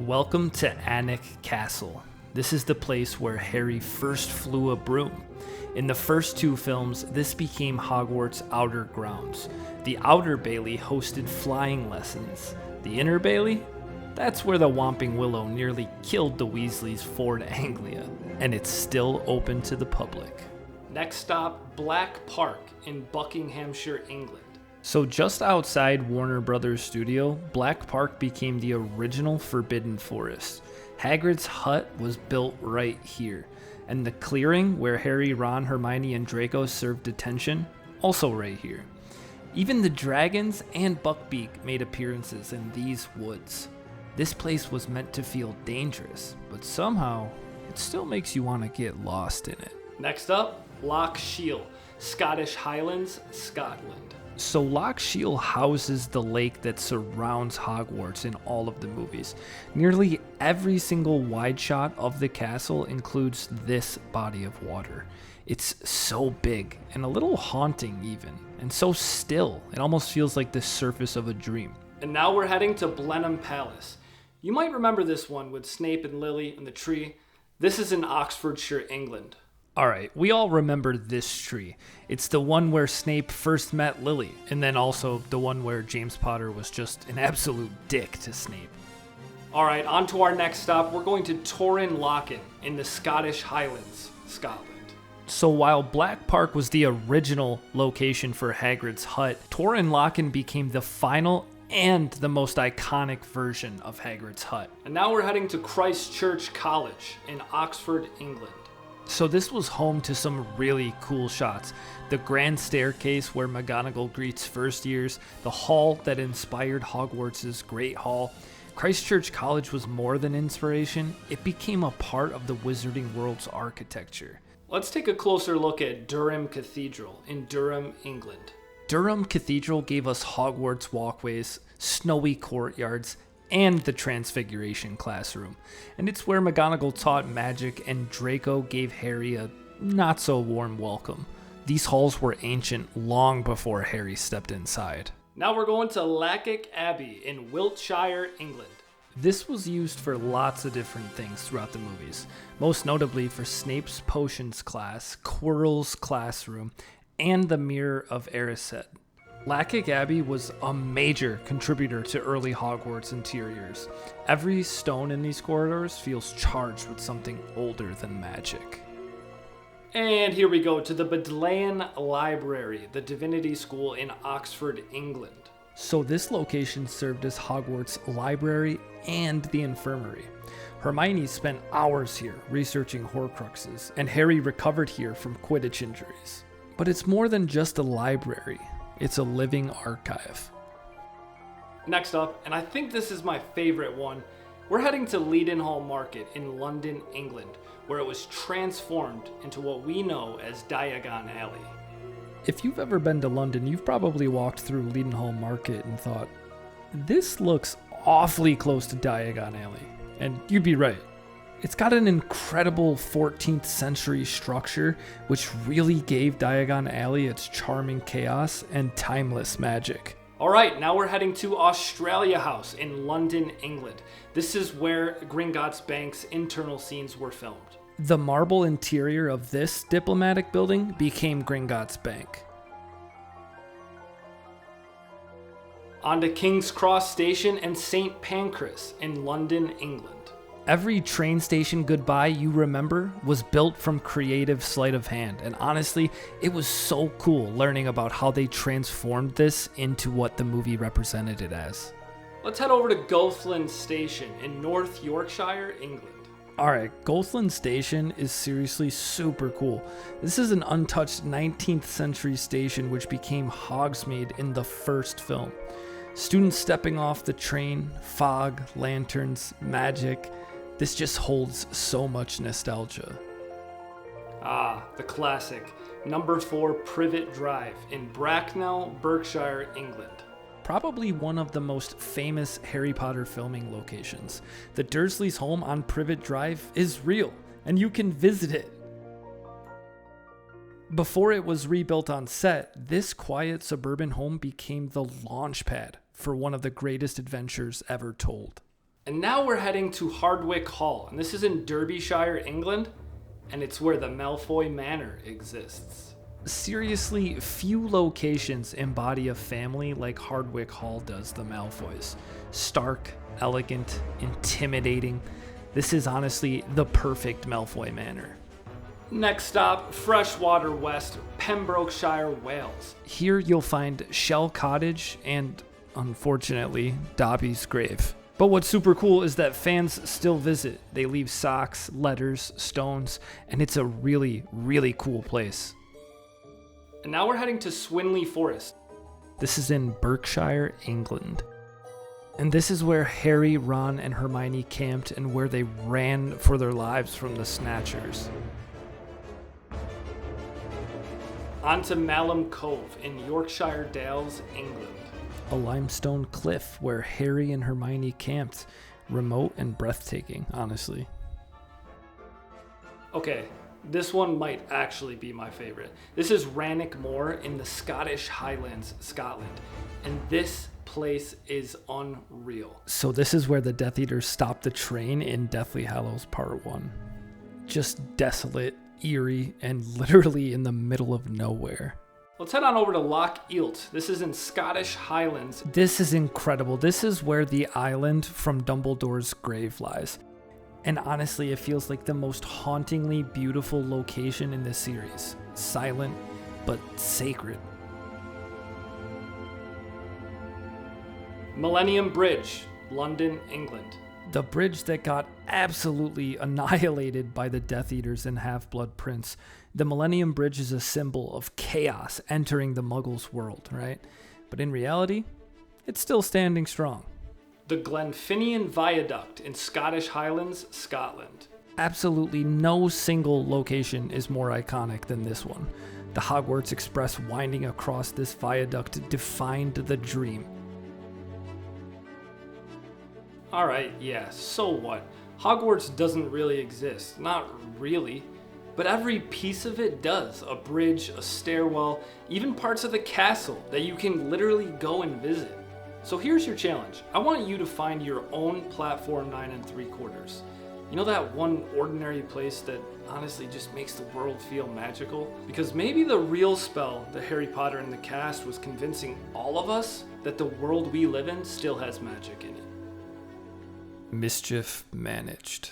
Welcome to Alnwick Castle. This is the place where Harry first flew a broom. In the first two films, this became Hogwarts' outer grounds. The outer bailey hosted flying lessons. The inner bailey? That's where the Whomping Willow nearly killed the Weasleys' Ford Anglia, and it's still open to the public. Next stop, Black Park in Buckinghamshire, England. So just outside Warner Brothers studio, Black Park became the original Forbidden Forest. Hagrid's hut was built right here, and the clearing where Harry, Ron, Hermione, and Draco served detention, also right here. Even the dragons and Buckbeak made appearances in these woods. This place was meant to feel dangerous, but somehow it still makes you want to get lost in it. Next up, Loch Shiel, Scottish Highlands, Scotland. So Loch Shiel houses the lake that surrounds Hogwarts in all of the movies. Nearly every single wide shot of the castle includes this body of water. It's so big and a little haunting even, and so still, it almost feels like the surface of a dream. And now we're heading to Blenheim Palace. You might remember this one with Snape and Lily and the tree. This is in Oxfordshire, England. Alright, we all remember this tree. It's the one where Snape first met Lily, and then also the one where James Potter was just an absolute dick to Snape. Alright, on to our next stop. We're going to Torren Lochan in the Scottish Highlands, Scotland. So while Black Park was the original location for Hagrid's hut, Torren Lochan became the final and the most iconic version of Hagrid's hut. And now we're heading to Christ Church College in Oxford, England. So this was home to some really cool shots. The grand staircase where McGonagall greets first years, the hall that inspired Hogwarts' Great Hall. Christ Church College was more than inspiration, it became a part of the Wizarding World's architecture. Let's take a closer look at Durham Cathedral in Durham, England. Durham Cathedral gave us Hogwarts walkways, snowy courtyards, and the Transfiguration classroom. And it's where McGonagall taught magic and Draco gave Harry a not-so-warm welcome. These halls were ancient long before Harry stepped inside. Now we're going to Lacock Abbey in Wiltshire, England. This was used for lots of different things throughout the movies, most notably for Snape's potions class, Quirrell's classroom, and the Mirror of Erised. Lacock Abbey was a major contributor to early Hogwarts interiors. Every stone in these corridors feels charged with something older than magic. And here we go to the Bodleian Library, the Divinity School in Oxford, England. So this location served as Hogwarts' library and the Infirmary. Hermione spent hours here researching Horcruxes, and Harry recovered here from Quidditch injuries. But it's more than just a library. It's a living archive. Next up, and I think this is my favorite one, we're heading to Leadenhall Market in London, England, where it was transformed into what we know as Diagon Alley. If you've ever been to London, you've probably walked through Leadenhall Market and thought, this looks awfully close to Diagon Alley. And you'd be right. It's got an incredible 14th century structure, which really gave Diagon Alley its charming chaos and timeless magic. Alright, now we're heading to Australia House in London, England. This is where Gringotts Bank's internal scenes were filmed. The marble interior of this diplomatic building became Gringotts Bank. On to King's Cross Station and St. Pancras in London, England. Every train station goodbye you remember was built from creative sleight of hand, and honestly, it was so cool learning about how they transformed this into what the movie represented it as. Let's head over to Goathland Station in North Yorkshire, England. Alright, Goathland Station is seriously super cool. This is an untouched 19th century station which became Hogsmeade in the first film. Students stepping off the train, fog, lanterns, magic. This just holds so much nostalgia. Ah, the classic, number 4 Privet Drive in Bracknell, Berkshire, England. Probably one of the most famous Harry Potter filming locations. The Dursleys' home on Privet Drive is real, and you can visit it. Before it was rebuilt on set, this quiet suburban home became the launch pad for one of the greatest adventures ever told. And now we're heading to Hardwick Hall, and this is in Derbyshire, England, and it's where the Malfoy Manor exists. Seriously, few locations embody a family like Hardwick Hall does the Malfoys. Stark, elegant, intimidating. This is honestly the perfect Malfoy Manor. Next stop, Freshwater West, Pembrokeshire, Wales. Here you'll find Shell Cottage and, unfortunately, Dobby's grave. But what's super cool is that fans still visit. They leave socks, letters, stones, and it's a really, really cool place. And now we're heading to Swinley Forest. This is in Berkshire, England. And this is where Harry, Ron, and Hermione camped and where they ran for their lives from the Snatchers. On to Malham Cove in Yorkshire Dales, England. A limestone cliff where Harry and Hermione camped. Remote and breathtaking, honestly. Okay, this one might actually be my favorite. This is Rannoch Moor in the Scottish Highlands, Scotland. And this place is unreal. So this is where the Death Eaters stopped the train in Deathly Hallows Part 1. Just desolate, eerie, and literally in the middle of nowhere. Let's head on over to Loch Ealt. This is in Scottish Highlands. This is incredible. This is where the island from Dumbledore's grave lies. And honestly, it feels like the most hauntingly beautiful location in this series. Silent, but sacred. Millennium Bridge, London, England. The bridge that got absolutely annihilated by the Death Eaters and Half-Blood Prince. The Millennium Bridge is a symbol of chaos entering the Muggles' world, right? But in reality, it's still standing strong. The Glenfinnan Viaduct in Scottish Highlands, Scotland. Absolutely no single location is more iconic than this one. The Hogwarts Express winding across this viaduct defined the dream. Alright, yeah, so what? Hogwarts doesn't really exist. Not really. But every piece of it does. A bridge, a stairwell, even parts of the castle that you can literally go and visit. So here's your challenge. I want you to find your own platform 9 3/4. You know that one ordinary place that honestly just makes the world feel magical? Because maybe the real spell that Harry Potter and the cast was convincing all of us that the world we live in still has magic in it. Mischief managed.